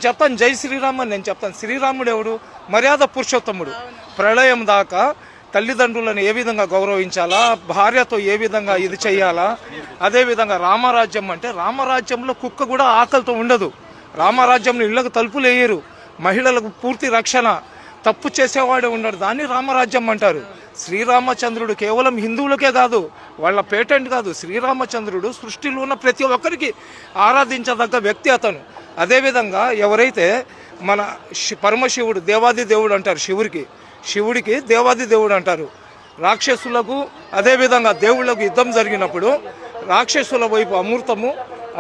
చెప్తాను జై శ్రీరామ్ అని నేను చెప్తాను. శ్రీరాముడు ఎవడు? మర్యాద పురుషోత్తముడు. ప్రళయం దాకా తల్లిదండ్రులను ఏ విధంగా గౌరవించాలా, భార్యతో ఏ విధంగా ఇది చేయాలా, అదేవిధంగా రామరాజ్యం అంటే రామరాజ్యంలో కుక్క కూడా ఆకలితో ఉండదు. రామరాజ్యంలో ఇళ్లకు తలుపులు వేయరు, మహిళలకు పూర్తి రక్షణ, తప్పు చేసేవాడే ఉండడు. దాన్ని రామరాజ్యం అంటారు. శ్రీరామచంద్రుడు కేవలం హిందువులకే కాదు, వాళ్ళ పేటెంట్ కాదు. శ్రీరామచంద్రుడు సృష్టిలో ఉన్న ప్రతి ఒక్కరికి ఆరాధించదగ్గ వ్యక్తి అతను. అదేవిధంగా ఎవరైతే మన పరమశివుడు దేవాది దేవుడు అంటారు, శివుడికి దేవాది దేవుడు అంటారు. రాక్షసులకు అదేవిధంగా దేవుళ్లకు యుద్ధం జరిగినప్పుడు రాక్షసుల వైపు అమృతము,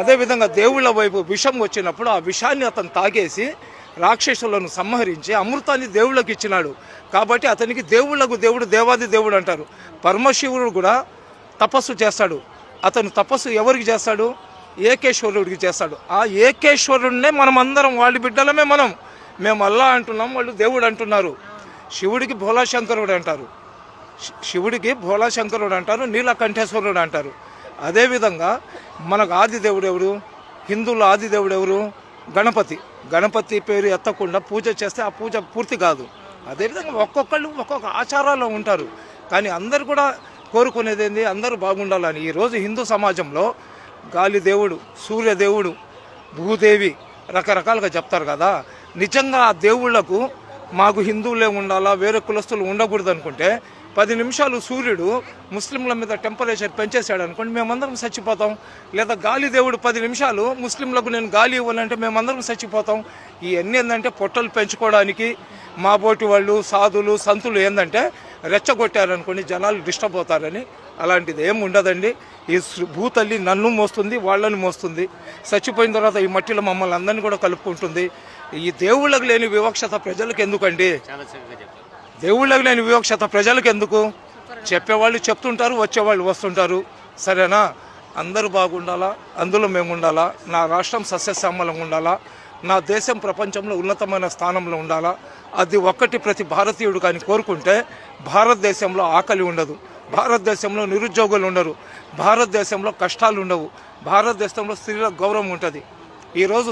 అదేవిధంగా దేవుళ్ళ వైపు విషం వచ్చినప్పుడు ఆ విషాన్ని అతను తాగేసి రాక్షసులను సంహరించి అమృతాన్ని దేవుళ్ళకి ఇచ్చినాడు. కాబట్టి అతనికి దేవుళ్లకు దేవుడు దేవాది దేవుడు అంటారు. పరమశివుడు కూడా తపస్సు చేస్తాడు. అతను తపస్సు ఎవరికి చేస్తాడు? ఏకేశ్వరుడికి చేస్తాడు. ఆ ఏకేశ్వరుడినే మనం అందరం వాళ్ళ బిడ్డలమే. మేము అల్లా అంటున్నాం, వాళ్ళు దేవుడు అంటున్నారు. శివుడికి భోలాశంకరుడు అంటారు, నీలకంఠేశ్వరుడు అంటారు. అదేవిధంగా మనకు ఆది దేవుడు ఎవరు? హిందువుల ఆది దేవుడు ఎవరు? గణపతి పేరు ఎత్తకుండా పూజ చేస్తే ఆ పూజ పూర్తి కాదు. అదేవిధంగా ఒక్కొక్కళ్ళు ఒక్కొక్క ఆచారాల్లో ఉంటారు. కానీ అందరు కూడా కోరుకునేది ఏంది? అందరూ బాగుండాలని. ఈరోజు హిందూ సమాజంలో గాలి దేవుడు, సూర్యదేవుడు, భూదేవి రకరకాలుగా చెప్తారు కదా. నిజంగా ఆ దేవుళ్లకు మాకు హిందువులే ఉండాలా, వేరే కులస్తులు ఉండకూడదు అనుకుంటే 10 నిమిషాలు సూర్యుడు ముస్లింల మీద టెంపరేచర్ పెంచేసాడు అనుకోండి, మేమందరం చచ్చిపోతాం. లేదా గాలి దేవుడు 10 నిమిషాలు ముస్లింలకు నేను గాలి ఇవ్వాలంటే మేమందరం చచ్చిపోతాం. ఇవన్నీ ఏంటంటే పొట్టలు పెంచుకోవడానికి మా బోటి వాళ్ళు, సాధులు, సంతులు ఏంటంటే రెచ్చగొట్టారనుకోండి జనాలు డిస్టర్బ్ అవుతారని. అలాంటిది ఏమి ఉండదండి. ఈ భూతల్లి నన్ను మోస్తుంది, వాళ్ళని మోస్తుంది. చచ్చిపోయిన తర్వాత ఈ మట్టిలో మమ్మల్ని అందరినీ కూడా కలుపుకుంటుంది. ఈ దేవుళ్ళకు లేని వివక్షత ప్రజలకు ఎందుకండి? దేవుళ్ళకు లేని వివక్షత ప్రజలకు ఎందుకు? చెప్పేవాళ్ళు చెప్తుంటారు, వచ్చేవాళ్ళు వస్తుంటారు. సరేనా? అందరూ బాగుండాలా, అందులో మేము ఉండాలా. నా రాష్ట్రం సస్యశ్యామలంగా ఉండాలా, నా దేశం ప్రపంచంలో ఉన్నతమైన స్థానంలో ఉండాలా. అది ఒక్కటి ప్రతి భారతీయుడు కానీ కోరుకుంటే భారతదేశంలో ఆకలి ఉండదు, భారతదేశంలో నిరుద్యోగులు ఉండరు, భారతదేశంలో కష్టాలు ఉండవు, భారతదేశంలో స్త్రీల గౌరవం ఉంటుంది. ఈరోజు